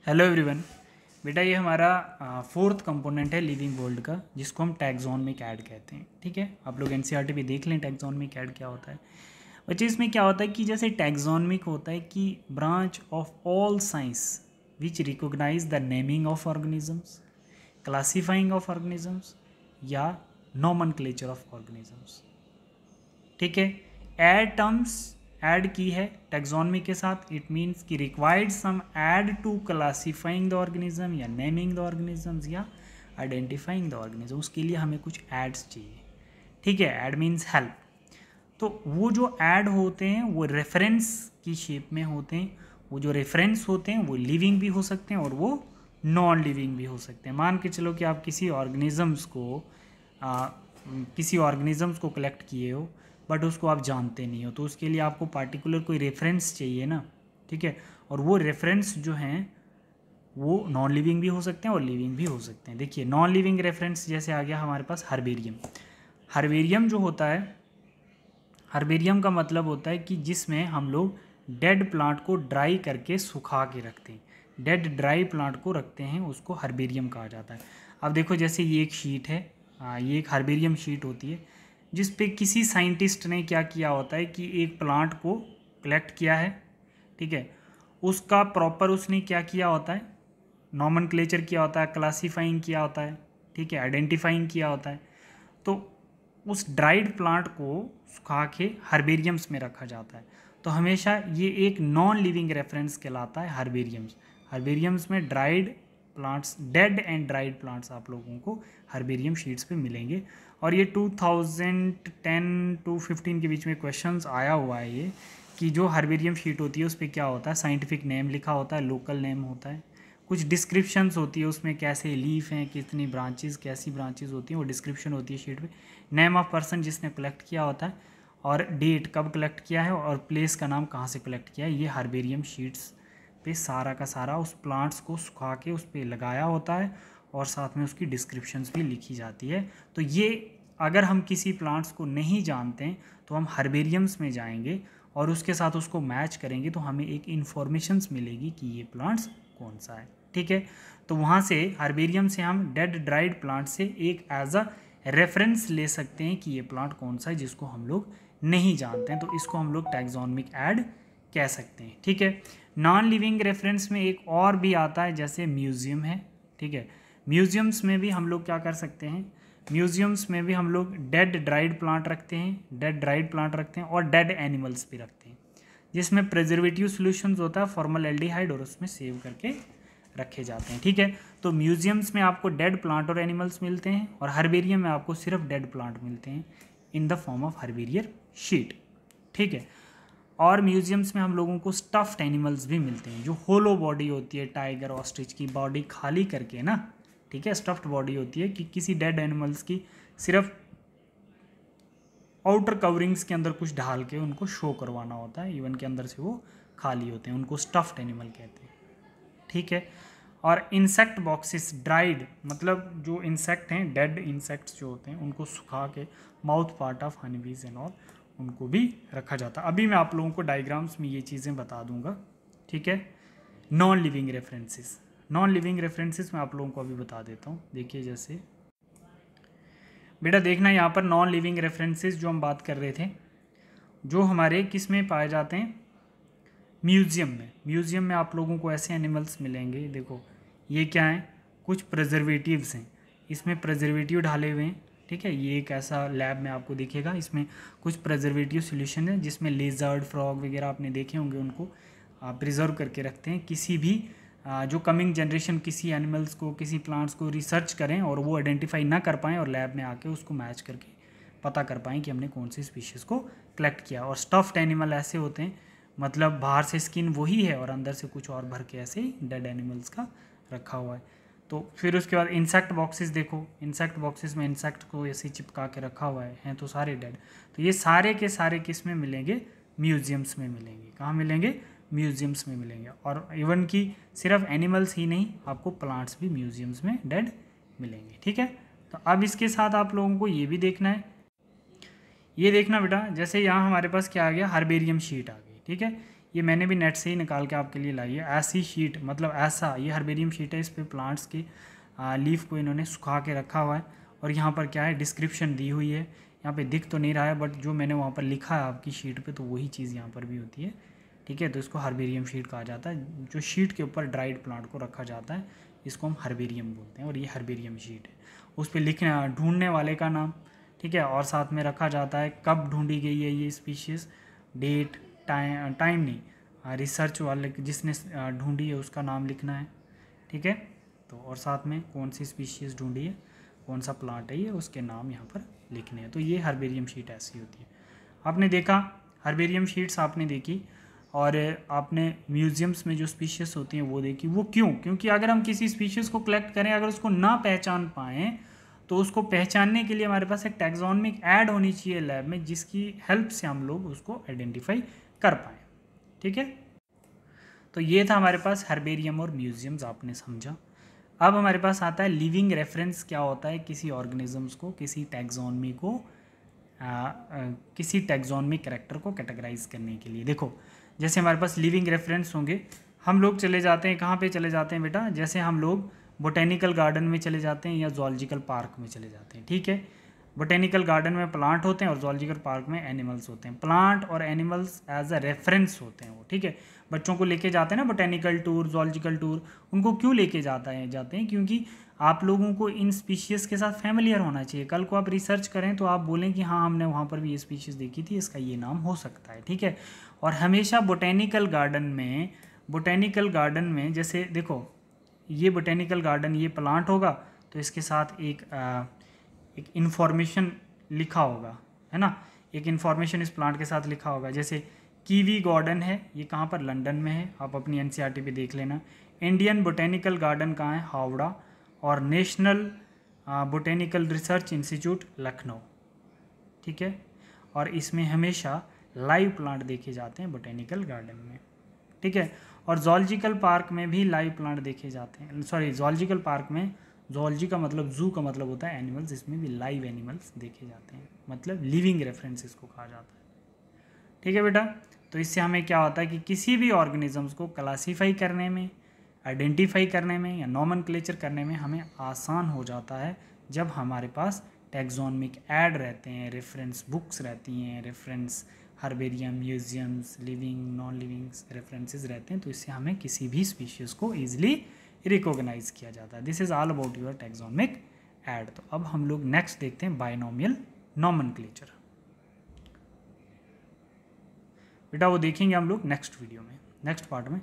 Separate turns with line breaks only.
Hello everyone. बेटा ये हमारा फोर्थ कंपोनेंट है लिविंग वर्ल्ड का, जिसको हम टैक्सोनॉमिक ऐड कहते हैं। ठीक है, आप लोग एनसीईआरटी भी देख लें टैक्सोनॉमिक ऐड क्या होता है। बच्चे इसमें क्या होता है कि जैसे टैक्सोनॉमिक होता है कि branch of all science which recognise the naming of organisms, classifying of organisms या नॉमेनक्लेचर ऑफ ऑर्गेनिजम्स। ठीक है, ऐड टर्म्स ऐड की है टैक्सोनॉमी के साथ, इट मीन्स कि required some aid to classifying the organism या नेमिंग द ऑर्गेनिजम्स या आइडेंटिफाइंग द ऑर्गेनिज्म। उसके लिए हमें कुछ एड्स चाहिए। ठीक है, ऐड मीन्स हेल्प। तो वो जो ऐड होते हैं वो रेफरेंस की शेप में होते हैं। वो जो रेफरेंस होते हैं वो लिविंग भी हो सकते हैं और वो नॉन लिविंग भी हो सकते हैं। मान के चलो कि आप किसी ऑर्गेनिजम्स को कलेक्ट किए हो बट उसको आप जानते नहीं हो, तो उसके लिए आपको पार्टिकुलर कोई रेफरेंस चाहिए ना। ठीक है, और वो रेफरेंस जो हैं वो नॉन लिविंग भी हो सकते हैं और लिविंग भी हो सकते हैं। देखिए नॉन लिविंग रेफरेंस जैसे आ गया हमारे पास हर्बेरियम। हर्बेरियम जो होता है, हर्बेरियम का मतलब होता है कि जिसमें हम लोग डेड प्लांट को ड्राई करके सुखा के रखते हैं। डेड ड्राई प्लांट को रखते हैं, उसको हर्बेरियम कहा जाता है। अब देखो जैसे ये एक शीट है, ये एक हर्बेरियम शीट होती है जिस पे किसी साइंटिस्ट ने क्या किया होता है कि एक प्लांट को कलेक्ट किया है। ठीक है, उसका प्रॉपर उसने क्या किया होता है, नॉमेनक्लेचर किया होता है, क्लासीफाइंग किया होता है। ठीक है, आइडेंटिफाइंग किया होता है। तो उस ड्राइड प्लांट को सुखा के हर्बेरियम्स में रखा जाता है। तो हमेशा ये एक नॉन लिविंग रेफरेंस कहलाता है हर्बेरियम्स। हर्बेरियम्स में dried plants, dead and dried plants आप लोगों को हर्बेरियम शीट्स पे मिलेंगे। और ये 2010 to 15 के बीच में क्वेश्चंस आया हुआ है ये, कि जो हर्बेरियम शीट होती है उस पर क्या होता है, साइंटिफिक नेम लिखा होता है, लोकल नेम होता है, कुछ डिस्क्रिप्शंस होती है उसमें, कैसे लीफ हैं, कितनी ब्रांचेस, कैसी ब्रांचेस होती हैं, वो डिस्क्रिप्शन होती है शीट पे। नेम ऑफ पर्सन जिसने कलेक्ट किया होता है, और डेट कब कलेक्ट किया है, और प्लेस का नाम कहाँ से कलेक्ट किया है। ये हर्बेरियम शीट्स पे सारा का सारा उस प्लांट्स को सुखा के उस पर लगाया होता है और साथ में उसकी डिस्क्रिप्शंस भी लिखी जाती है। तो ये अगर हम किसी प्लांट्स को नहीं जानते हैं तो हम हर्बेरियम्स में जाएंगे और उसके साथ उसको मैच करेंगे तो हमें एक इन्फॉर्मेशंस मिलेगी कि ये प्लांट्स कौन सा है। ठीक है, तो वहाँ से हर्बेरियम से हम डेड ड्राइड प्लांट से एक एज अ रेफरेंस ले सकते हैं कि ये प्लांट कौन सा है जिसको हम लोग नहीं जानते हैं, तो इसको हम लोग टैक्सोनॉमिक ऐड कह सकते हैं। ठीक है, नॉन लिविंग रेफरेंस में एक और भी आता है जैसे म्यूजियम है। ठीक है, म्यूजियम्स में भी हम लोग क्या कर सकते हैं, म्यूजियम्स में भी हम लोग डेड ड्राइड प्लांट रखते हैं, डेड ड्राइड प्लांट रखते हैं और डेड एनिमल्स भी रखते हैं, जिसमें प्रिजर्वेटिव सॉल्यूशंस होता है फॉर्मलडेहाइड और उसमें सेव करके रखे जाते हैं। ठीक है, तो म्यूजियम्स में आपको डेड प्लांट और एनिमल्स मिलते हैं और हर्बेरियम में आपको सिर्फ डेड प्लांट मिलते हैं in the form of herbarium sheet. ठीक है, और म्यूजियम्स में हम लोगों को स्टफ्ड एनिमल्स भी मिलते हैं, जो होलो बॉडी होती है, टाइगर ऑस्ट्रिच की बॉडी खाली करके ना। ठीक है, स्टफ्ड बॉडी होती है कि किसी डेड एनिमल्स की सिर्फ आउटर कवरिंग्स के अंदर कुछ ढाल के उनको शो करवाना होता है, इवन के अंदर से वो खाली होते हैं, उनको स्टफ्ड एनिमल कहते हैं। ठीक है, और इंसेक्ट बॉक्सेस ड्राइड, मतलब जो इंसेक्ट हैं, डेड इंसेक्ट्स जो होते हैं उनको सुखा के mouth part of honeybees and all उनको भी रखा जाता है। अभी मैं आप लोगों को डायग्राम्स में ये चीज़ें बता दूंगा। ठीक है, non living references, non living references मैं आप लोगों को अभी बता देता हूँ। देखिए जैसे बेटा देखना यहाँ पर नॉन लिविंग रेफरेंसेस जो हम बात कर रहे थे, जो हमारे किस में पाए जाते हैं, म्यूज़ियम में। म्यूज़ियम में आप लोगों को ऐसे एनिमल्स मिलेंगे, देखो ये क्या है, कुछ प्रिजर्वेटिव्स हैं, इसमें प्रिजर्वेटिव ढाले हुए हैं। ठीक है, ये एक ऐसा लैब में आपको दिखेगा, इसमें कुछ प्रिजर्वेटिव सॉल्यूशन है जिसमें लेजर्ड, फ्रॉग वगैरह आपने देखे होंगे, उनको प्रिजर्व करके रखते हैं। किसी भी जो कमिंग जनरेशन किसी एनिमल्स को, किसी प्लांट्स को रिसर्च करें और वो आइडेंटिफाई ना कर पाएँ और लैब में आके उसको मैच करके पता कर पाएँ कि हमने कौन सी स्पीशीज़ को कलेक्ट किया। और स्टफ्ड एनिमल ऐसे होते हैं, मतलब बाहर से स्किन वही है और अंदर से कुछ और भर के ऐसे डेड एनिमल्स का रखा हुआ है। तो फिर उसके बाद इंसेक्ट बॉक्सेस देखो, इंसेक्ट बॉक्सेस में इंसेक्ट को ऐसे चिपका के रखा हुआ है तो सारे डेड। तो ये सारे के सारे किस में मिलेंगे, म्यूजियम्स में मिलेंगे। कहाँ मिलेंगे, म्यूजियम्स में मिलेंगे। और इवन कि सिर्फ एनिमल्स ही नहीं, आपको प्लांट्स भी म्यूजियम्स में डेड मिलेंगे। ठीक है, तो अब इसके साथ आप लोगों को ये भी देखना है, ये देखना बेटा, जैसे यहाँ हमारे पास क्या आ गया, हर्बेरियम शीट आ गई। ठीक है, ये मैंने भी नेट से ही निकाल के आपके लिए लाई है। ऐसी शीट मतलब ऐसा, ये हर्बेरियम शीट है, इस पर प्लांट्स के लीफ को इन्होंने सुखा के रखा हुआ है और यहाँ पर क्या है डिस्क्रिप्शन दी हुई है। यहाँ पे दिख तो नहीं रहा है बट जो मैंने वहाँ पर लिखा है आपकी शीट पे तो वही चीज़ यहाँ पर भी होती है, ठीक है। तो इसको हर्बेरियम शीट कहा जाता है। जो शीट के ऊपर ड्राइड प्लांट को रखा जाता है इसको हम हर्बेरियम बोलते हैं और ये हर्बेरियम शीट है। उस पर लिखना ढूंढने वाले का नाम, ठीक है, और साथ में रखा जाता है कब ढूंढी गई है ये स्पीशीज़, डेट, टाइम नहीं, रिसर्च वाले जिसने ढूंढी है उसका नाम लिखना है, ठीक है। तो और साथ में कौन सी स्पीशीज़ ढूंढी है, कौन सा प्लांट है ये, उसके नाम यहाँ पर लिखने हैं। तो ये हर्बेरियम शीट ऐसी होती है। आपने देखा हर्बेरियम शीट्स आपने देखी और आपने म्यूजियम्स में जो स्पीशीज़ होती हैं वो देखी। वो क्यों? क्योंकि अगर हम किसी स्पीशीज़ को कलेक्ट करें, अगर उसको ना पहचान पाएँ तो उसको पहचानने के लिए हमारे पास एक टैक्सोनॉमिक ऐड होनी चाहिए लैब में, जिसकी हेल्प से हम लोग उसको आइडेंटिफाई कर पाएँ, ठीक है। तो ये था हमारे पास हर्बेरियम और म्यूजियम्स, आपने समझा। अब हमारे पास आता है लिविंग रेफरेंस। क्या होता है? किसी ऑर्गेनिजम्स को, किसी टैक्सोनॉमी को, किसी टैक्सोनॉमिक कैरेक्टर को कैटेगराइज करने के लिए। देखो जैसे हमारे पास लिविंग रेफरेंस होंगे, हम लोग चले जाते हैं कहाँ पे चले जाते हैं बेटा, जैसे हम लोग बोटेनिकल गार्डन में चले जाते हैं या जूलॉजिकल पार्क में चले जाते हैं, ठीक है। बोटेनिकल गार्डन में प्लांट होते हैं और जूलॉजिकल पार्क में एनिमल्स होते हैं। प्लांट और एनिमल्स एज अ रेफरेंस होते हैं वो, ठीक है। बच्चों को लेके जाते हैं ना बोटेनिकल टूर, जूलॉजिकल टूर, जाते हैं क्योंकि आप लोगों को इन स्पीशीज़ के साथ फैमिलियर होना चाहिए। कल को आप रिसर्च करें तो आप बोलें कि हाँ हमने वहाँ पर भी ये स्पीशीज़ देखी थी, इसका ये नाम हो सकता है, ठीक है। और हमेशा बोटेनिकल गार्डन में जैसे देखो ये बोटेनिकल गार्डन, ये प्लांट होगा तो इसके साथ एक इन्फॉर्मेशन लिखा होगा, है ना। एक इन्फॉर्मेशन इस प्लांट के साथ लिखा होगा। जैसे कीवी गार्डन है, ये कहाँ पर, लंदन में है, आप अपनी एनसीईआरटी पे देख लेना। इंडियन बोटेनिकल गार्डन कहाँ है, हावड़ा। और national botanical research institute Lucknow, ठीक है। और इसमें हमेशा लाइव प्लांट देखे जाते हैं बोटेनिकल गार्डन में, ठीक है। और जूलॉजिकल पार्क में भी लाइव प्लांट देखे जाते हैं। सॉरी, जूलॉजिकल पार्क में, जूलॉजी का मतलब जू का मतलब होता है एनिमल्स, इसमें भी लाइव एनिमल्स देखे जाते हैं, मतलब लिविंग रेफरेंस इसको कहा जाता है, ठीक है बेटा। तो इससे हमें क्या होता है कि किसी भी ऑर्गेनिजम्स को क्लासीफाई करने में, आइडेंटिफाई करने में या नॉमेनक्लेचर करने में हमें आसान हो जाता है जब हमारे पास टैक्सोनॉमिक ऐड रहते हैं, रेफरेंस बुक्स रहती हैं, reference herbarium, museums, living, non living references रहते हैं। तो इससे हमें किसी भी स्पीशीज़ को ईजिली रिकॉग्नाइज किया जाता है। This is all about your taxonomic add. तो अब हम लोग नेक्स्ट देखते हैं बायनोमियल नॉमेनक्लेचर। बेटा वो देखेंगे हम लोग नेक्स्ट वीडियो में, नेक्स्ट पार्ट में।